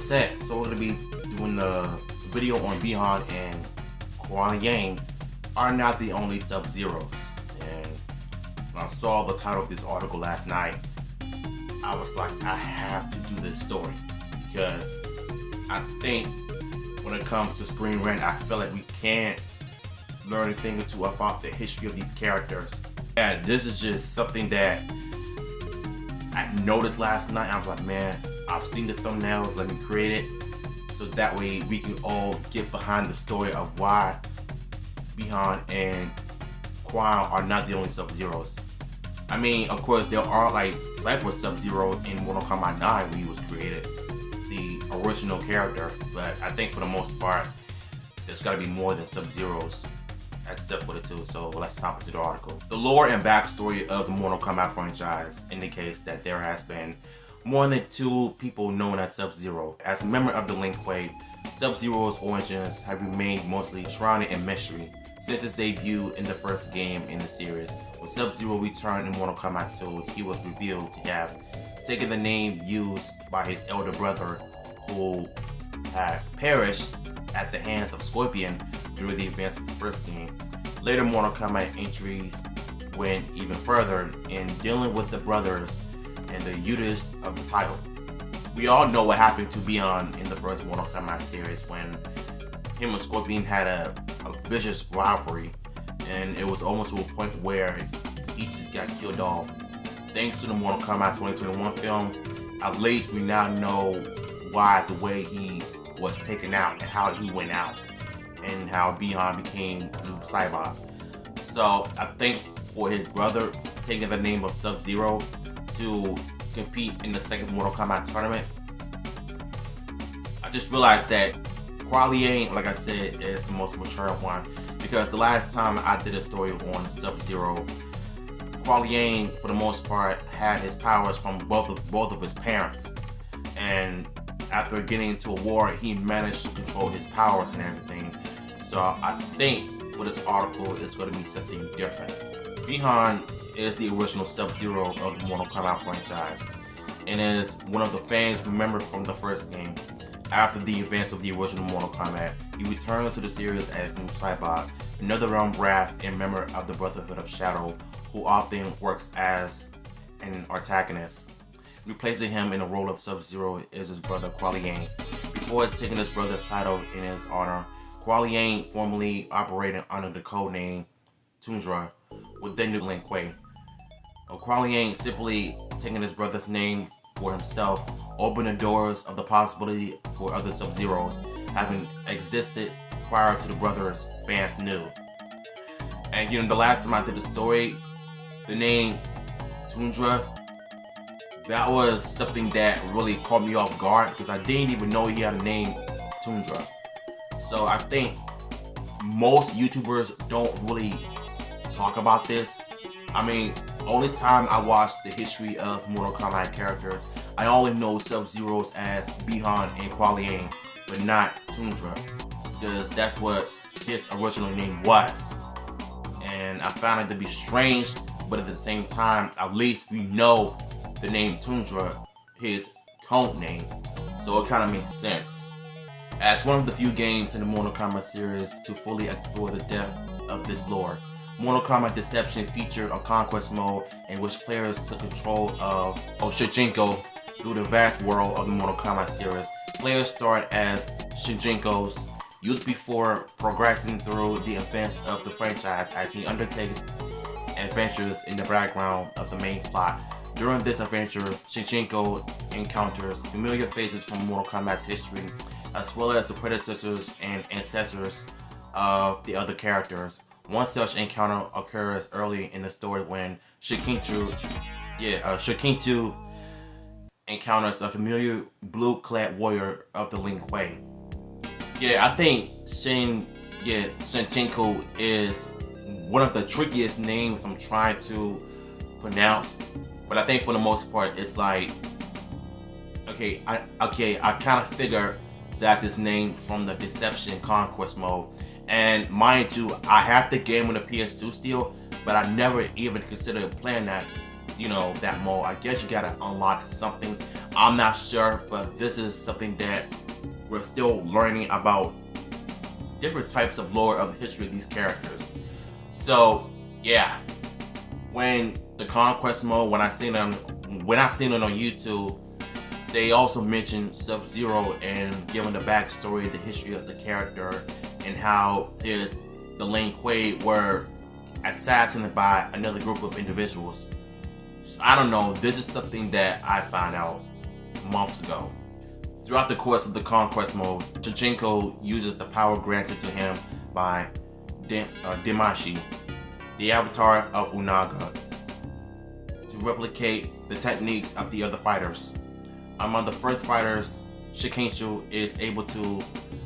said, so we're gonna be doing the video on Bihan and Liang are not the only Sub-Zeros. And when I saw the title of this article last night, I was like, I have to do this story because I think when it comes to Screen Rant, I feel like we can't learn a thing or two about the history of these characters. And this is just something that I noticed last night. I was like, man, I've seen the thumbnails, let me create it so that way we can all get behind the story of why Bihan and Kuai are not the only Sub-Zeros. I mean, of course, there are like Cyber Sub-Zero in Mortal Kombat 9 when he was created, the original character, but I think for the most part, there's gotta be more than Sub-Zeros, except for the two, so let's hop into the article. The lore and backstory of the Mortal Kombat franchise indicates that there has been more than two people known as Sub-Zero. As a member of the Lin Kuei, Sub-Zero's origins have remained mostly shrouded in mystery since his debut in the first game in the series. When Sub-Zero returned in Mortal Kombat 2, he was revealed to have taken the name used by his elder brother who had perished at the hands of Scorpion during the events of the first game. Later Mortal Kombat entries went even further in dealing with the brothers and the users of the title. We all know what happened to Bihan in the first Mortal Kombat series when him and Scorpion had a vicious rivalry, and it was almost to a point where he just got killed off. Thanks to the Mortal Kombat 2021 film, at least we now know why the way he was taken out and how he went out and how Bihan became Noob Saibot. So I think for his brother taking the name of Sub-Zero to compete in the second Mortal Kombat tournament, I just realized that Kuai Liang, like I said, is the most mature one, because the last time I did a story on Sub-Zero, Kuai Liang, for the most part, had his powers from both of his parents, and after getting into a war, he managed to control his powers and everything. So I think for this article, it's going to be something different. Bihan is the original Sub-Zero of the Mortal Kombat franchise, and is one of the fans remembered from the first game. After the events of the original Mortal Kombat, he returns to the series as Noob Saibot, another realm wrath and member of the Brotherhood of Shadow, who often works as an antagonist. Replacing him in the role of Sub-Zero is his brother Kuai Liang. Before taking his brother's title in his honor, Kuai Liang formerly operated under the codename Tundra within the Lin Kuei. Kuai Liang simply taking his brother's name for himself opened the doors of the possibility for other Sub-Zeros having existed prior to the brothers fans knew. And you know, the last time I did the story, the name Tundra, that was something that really caught me off guard because I didn't even know he had a name Tundra. So I think most YouTubers don't really talk about this. I mean, only time I watched the history of Mortal Kombat characters, I only know Sub-Zeros as Bihan and Kuai Liang, but not Tundra, because that's what his original name was. And I found it to be strange, but at the same time, at least we know the name Tundra, his code name, so it kind of makes sense. As one of the few games in the Mortal Kombat series to fully explore the depth of this lore, Mortal Kombat Deception featured a conquest mode in which players took control of Shujinko through the vast world of the Mortal Kombat series. Players start as Shujinko's youth before progressing through the events of the franchise as he undertakes adventures in the background of the main plot. During this adventure, Shujinko encounters familiar faces from Mortal Kombat's history, as well as the predecessors and ancestors of the other characters. One such encounter occurs early in the story when Shujinko encounters a familiar blue-clad warrior of the Lin Kuei. Yeah, I think Shujinko is one of the trickiest names I'm trying to pronounce, but I think for the most part it's like, I kind of figure that's his name from the Deception Conquest mode. And mind you, I have the game on the PS2 still, but I never even considered playing that you know, that mode. I guess you gotta unlock something. I'm not sure, but this is something that we're still learning about different types of lore of the history of these characters. So yeah, when the conquest mode, when I've seen it on YouTube, they also mentioned Sub-Zero and given the backstory, the history of the character, and how there's the Liang Kuai were assassinated by another group of individuals. So I don't know, this is something that I found out months ago. Throughout the course of the conquest mode, Shujinko uses the power granted to him by Dimashi, the avatar of Unaga, to replicate the techniques of the other fighters. Among the first fighters, Shujinko is able to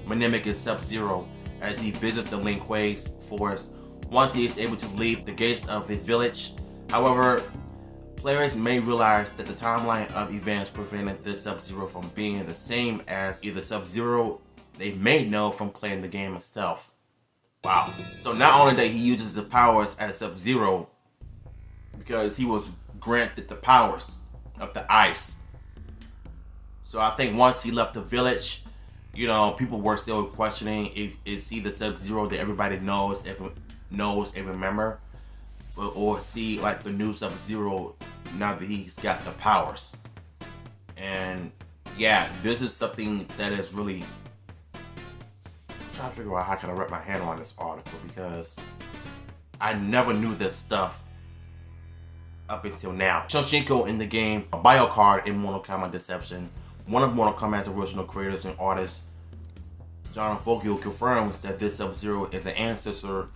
mimic his Sub-Zero as he visits the Liang Kuai's forest once he is able to leave the gates of his village. However, players may realize that the timeline of events prevented this Sub-Zero from being the same as either Sub-Zero they may know from playing the game itself. Wow. So not only that he uses the powers as Sub-Zero, because he was granted the powers of the ice. So I think once he left the village, you know, people were still questioning if is he the Sub-Zero that everybody knows and remember, or see like the new Sub-Zero now that he's got the powers. And yeah, this is something that is really, I'm trying to figure out how can I wrap my hand on this article, because I never knew this stuff up until now. Shujinko in the game, a bio card in Mortal Kombat Deception, one of Mortal Kombat's original creators and artists, John Fogel, confirms that this Sub-Zero is an ancestor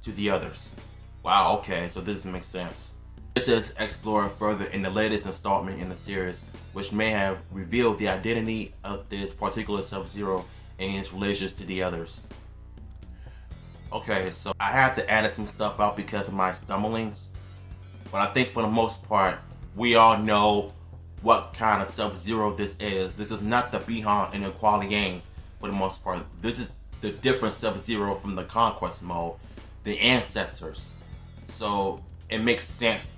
to the others. Wow, okay, so this makes sense. This is explored further in the latest installment in the series, which may have revealed the identity of this particular Sub-Zero and its relations to the others. Okay, so I had to edit some stuff out because of my stumblings, but I think for the most part, we all know what kind of Sub-Zero this is. This is not the Bihan and the Kuai Liang for the most part. This is the different Sub-Zero from the Conquest mode, the ancestors. So it makes sense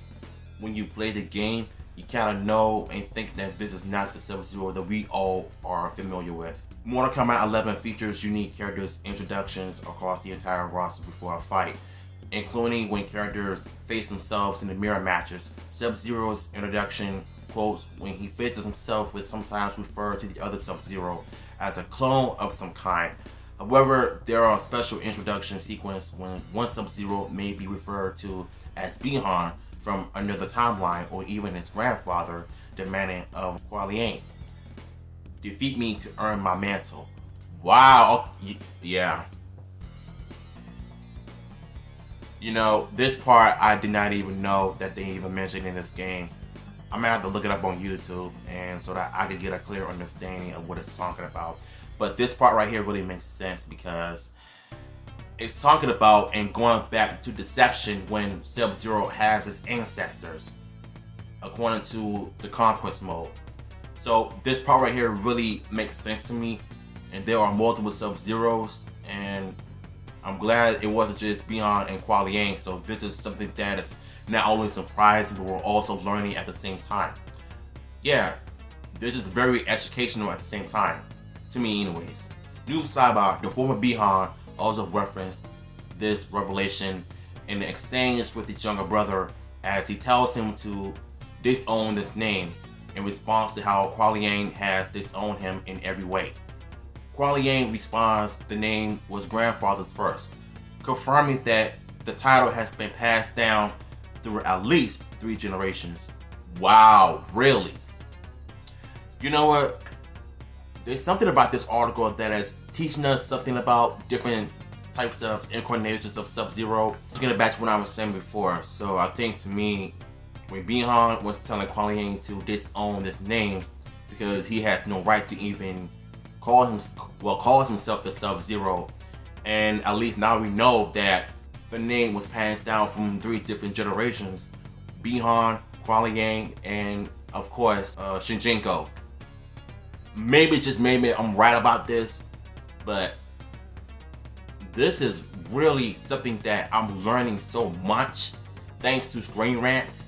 when you play the game, you kind of know and think that this is not the Sub-Zero that we all are familiar with. Mortal Kombat 11 features unique characters introductions across the entire roster before a fight, including when characters face themselves in the mirror matches. Sub-Zero's introduction quotes when he faces himself with sometimes refer to the other Sub-Zero as a clone of some kind. However, there are special introduction sequences when one Sub-Zero may be referred to as Bihan from another timeline, or even his grandfather demanding of Kuai Liang. Defeat me to earn my mantle. Wow, yeah. You know, this part I did not even know that they even mentioned in this game. I'm gonna have to look it up on YouTube, and so that I could get a clear understanding of what it's talking about. But this part right here really makes sense because it's talking about and going back to Deception when Sub-Zero has his ancestors, according to the Conquest mode. So this part right here really makes sense to me, and there are multiple Sub-Zeros, and I'm glad it wasn't just Bihan and Kuai Liang. So this is something that is not only surprising, but we're also learning at the same time. Yeah, this is very educational at the same time, to me anyways. Noob Saibot, the former Bihan, also referenced this revelation in the exchange with his younger brother as he tells him to disown this name in response to how Kuai Liang has disowned him in every way. Kuai Liang responds the name was grandfather's first, confirming that the title has been passed down through at least 3 generations. Wow, really? You know what? There's something about this article that is teaching us something about different types of incarnations of Sub-Zero. To get it back to what I was saying before, so I think to me, when Bihan was telling Kuai Liang to disown this name because he has no right to even calls himself the Sub-Zero, and at least now we know that the name was passed down from 3 different generations: Bihan, Kuai Liang, and of course Shujinko. Maybe, just maybe, I'm right about this, but this is really something that I'm learning so much thanks to Screen Rant,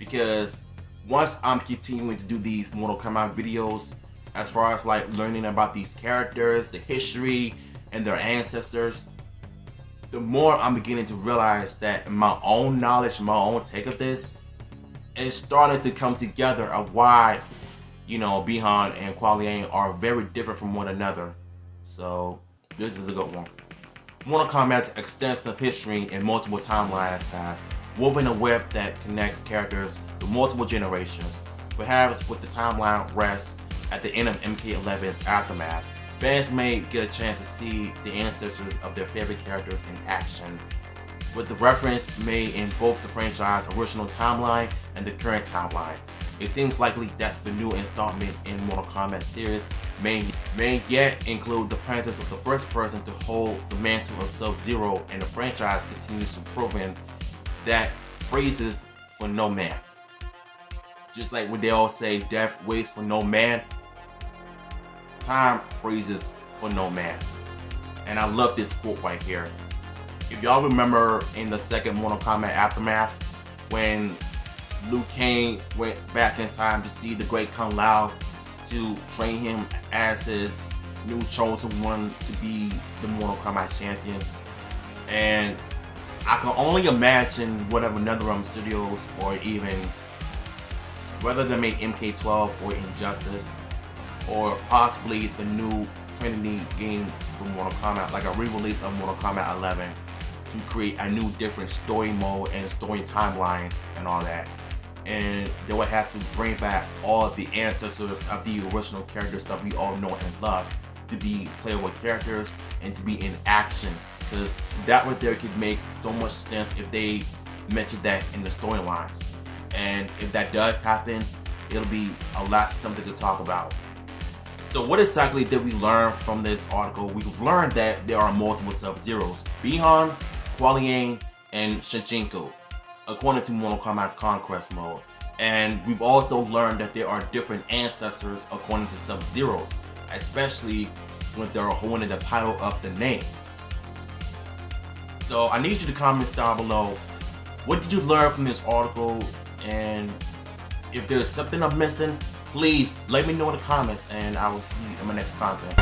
because once I'm continuing to do these Mortal Kombat videos, as far as like learning about these characters, the history, and their ancestors, the more I'm beginning to realize that my own knowledge, my own take of this, is starting to come together of why, you know, Bi-Han and Kuai Liang are very different from one another. So this is a good one. Mortal Kombat's extensive history and multiple timelines have woven a web that connects characters to multiple generations. Perhaps with the timeline rests at the end of MK11's aftermath, fans may get a chance to see the ancestors of their favorite characters in action. With the reference made in both the franchise's original timeline and the current timeline, it seems likely that the new installment in Mortal Kombat series may yet include the presence of the first person to hold the mantle of Sub-Zero, and the franchise continues to prove that freezes for no man. Just like when they all say death waits for no man, time freezes for no man. And I love this quote right here. If y'all remember in the second Mortal Kombat Aftermath, when Liu Kang went back in time to see the great Kung Lao to train him as his new chosen one to be the Mortal Kombat champion. And I can only imagine whatever NetherRealm Studios, or even whether they make MK12 or Injustice, or possibly the new Trinity game for Mortal Kombat, like a re-release of Mortal Kombat 11, to create a new different story mode and story timelines and all that. And they would have to bring back all of the ancestors of the original characters that we all know and love to be playable characters and to be in action, because that right there could make so much sense if they mentioned that in the storylines. And if that does happen, it'll be a lot something to talk about. So what exactly did we learn from this article? We've learned that there are multiple Sub-Zeros: Bi-Han, Kuai Liang, and Shichinko, according to Mortal Kombat Conquest mode. And we've also learned that there are different ancestors according to Sub-Zeros, especially when they're holding the title of the name. So I need you to comment down below, what did you learn from this article? And if there's something I'm missing, please let me know in the comments, and I will see you in my next content.